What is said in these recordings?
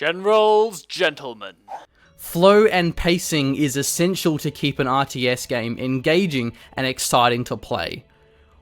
Gentlemen. Flow and pacing is essential to keep an RTS game engaging and exciting to play.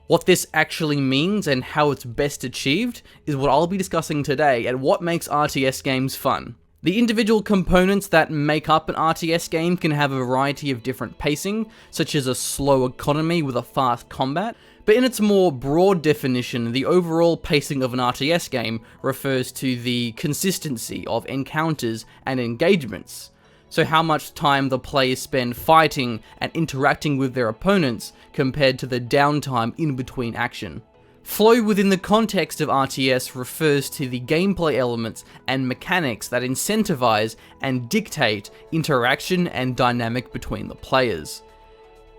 What this actually means and how it's best achieved is what I'll be discussing today and what makes RTS games fun. The individual components that make up an RTS game can have a variety of different pacing, such as a slow economy with a fast combat, but in its more broad definition, the overall pacing of an RTS game refers to the consistency of encounters and engagements. So how much time the players spend fighting and interacting with their opponents compared to the downtime in between action. Flow within the context of RTS refers to the gameplay elements and mechanics that incentivize and dictate interaction and dynamic between the players.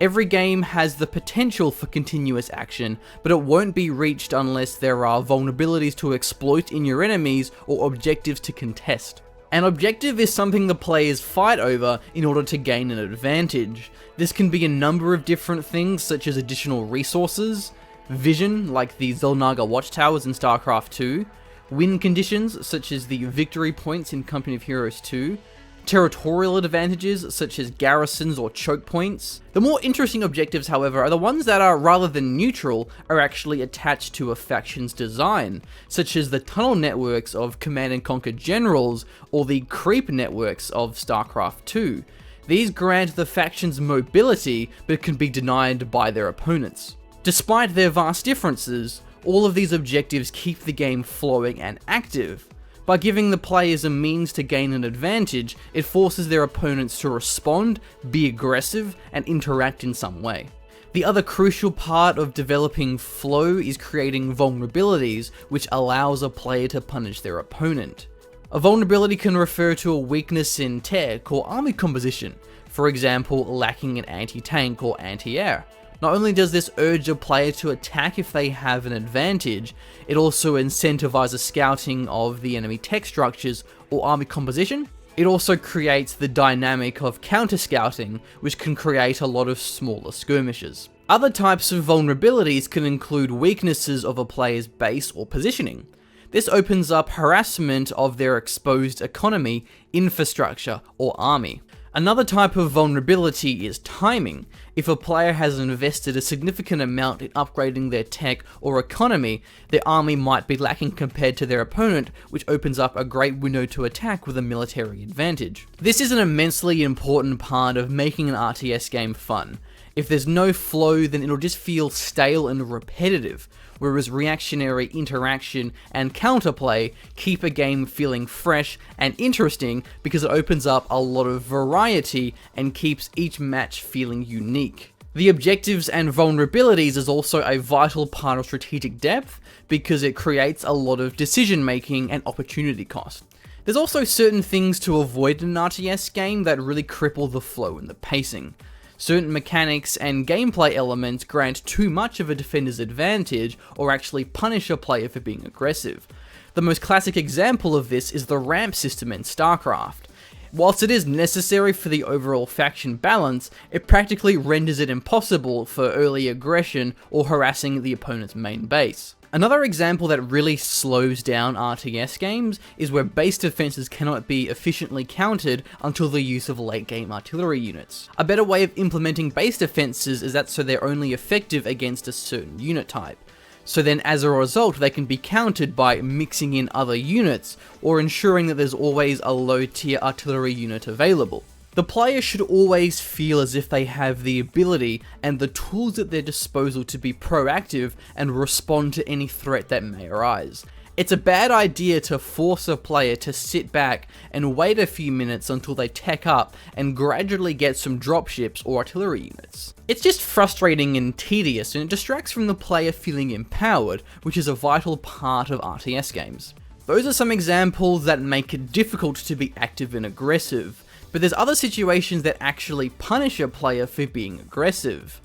Every game has the potential for continuous action, but it won't be reached unless there are vulnerabilities to exploit in your enemies or objectives to contest. An objective is something the players fight over in order to gain an advantage. This can be a number of different things, such as additional resources, vision, like the Xel'Naga watchtowers in StarCraft 2, win conditions, such as the victory points in Company of Heroes 2, territorial advantages, such as garrisons or choke points. The more interesting objectives, however, are the ones that are, rather than neutral, are actually attached to a faction's design, such as the tunnel networks of Command & Conquer Generals, or the creep networks of StarCraft 2. These grant the factions mobility, but can be denied by their opponents. Despite their vast differences, all of these objectives keep the game flowing and active. By giving the players a means to gain an advantage, it forces their opponents to respond, be aggressive, and interact in some way. The other crucial part of developing flow is creating vulnerabilities, which allows a player to punish their opponent. A vulnerability can refer to a weakness in tech or army composition, for example, lacking an anti-tank or anti-air. Not only does this urge a player to attack if they have an advantage, it also incentivizes scouting of the enemy tech structures or army composition. It also creates the dynamic of counter-scouting, which can create a lot of smaller skirmishes. Other types of vulnerabilities can include weaknesses of a player's base or positioning. This opens up harassment of their exposed economy, infrastructure, or army. Another type of vulnerability is timing. If a player has invested a significant amount in upgrading their tech or economy, their army might be lacking compared to their opponent, which opens up a great window to attack with a military advantage. This is an immensely important part of making an RTS game fun. If there's no flow, then it'll just feel stale and repetitive, whereas reactionary interaction and counterplay keep a game feeling fresh and interesting because it opens up a lot of variety and keeps each match feeling unique. The objectives and vulnerabilities is also a vital part of strategic depth because it creates a lot of decision making and opportunity cost. There's also certain things to avoid in an RTS game that really cripple the flow and the pacing. Certain mechanics and gameplay elements grant too much of a defender's advantage or actually punish a player for being aggressive. The most classic example of this is the ramp system in StarCraft. Whilst it is necessary for the overall faction balance, it practically renders it impossible for early aggression or harassing the opponent's main base. Another example that really slows down RTS games is where base defenses cannot be efficiently countered until the use of late game artillery units. A better way of implementing base defenses is that so they're only effective against a certain unit type. So then as a result they can be countered by mixing in other units or ensuring that there's always a low tier artillery unit available. The player should always feel as if they have the ability and the tools at their disposal to be proactive and respond to any threat that may arise. It's a bad idea to force a player to sit back and wait a few minutes until they tech up and gradually get some dropships or artillery units. It's just frustrating and tedious, and it distracts from the player feeling empowered, which is a vital part of RTS games. Those are some examples that make it difficult to be active and aggressive. But there's other situations that actually punish a player for being aggressive.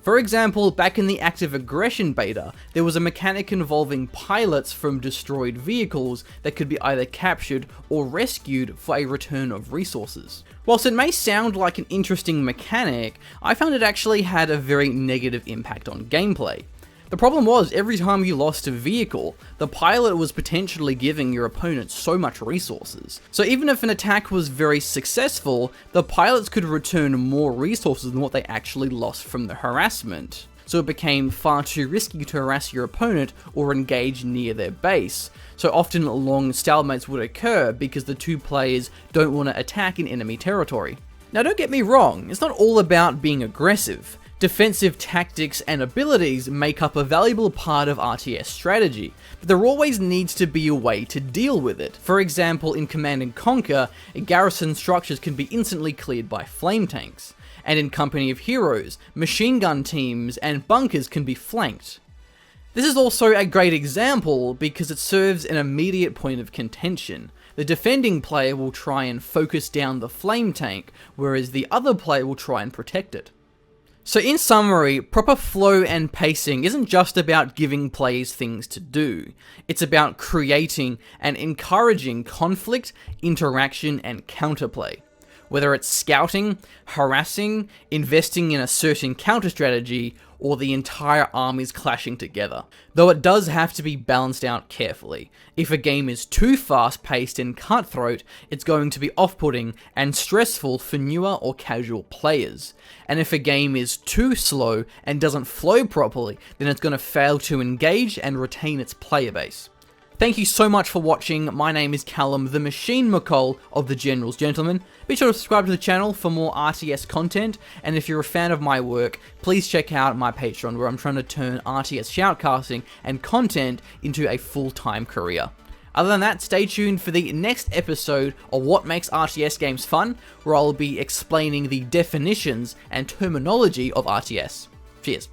For example, back in the active aggression beta, there was a mechanic involving pilots from destroyed vehicles that could be either captured or rescued for a return of resources. Whilst it may sound like an interesting mechanic, I found it actually had a very negative impact on gameplay. The problem was, every time you lost a vehicle, the pilot was potentially giving your opponent so much resources. So even if an attack was very successful, the pilots could return more resources than what they actually lost from the harassment. So it became far too risky to harass your opponent or engage near their base. So often long stalemates would occur because the two players don't want to attack in enemy territory. Now don't get me wrong, it's not all about being aggressive. Defensive tactics and abilities make up a valuable part of RTS strategy, but there always needs to be a way to deal with it. For example, in Command & Conquer, garrison structures can be instantly cleared by flame tanks. And in Company of Heroes, machine gun teams and bunkers can be flanked. This is also a great example because it serves an immediate point of contention. The defending player will try and focus down the flame tank, whereas the other player will try and protect it. So in summary, proper flow and pacing isn't just about giving players things to do. It's about creating and encouraging conflict, interaction, and counterplay. Whether it's scouting, harassing, investing in a certain counter strategy, or the entire armies clashing together. Though it does have to be balanced out carefully. If a game is too fast-paced and cutthroat, it's going to be off-putting and stressful for newer or casual players. And if a game is too slow and doesn't flow properly, then it's going to fail to engage and retain its player base. Thank you so much for watching. My name is Callum, the Machine McCall of the GeneralsGentlemen. Be sure to subscribe to the channel for more RTS content, and if you're a fan of my work, please check out my Patreon where I'm trying to turn RTS shoutcasting and content into a full-time career. Other than that, stay tuned for the next episode of What Makes RTS Games Fun, where I'll be explaining the definitions and terminology of RTS. Cheers.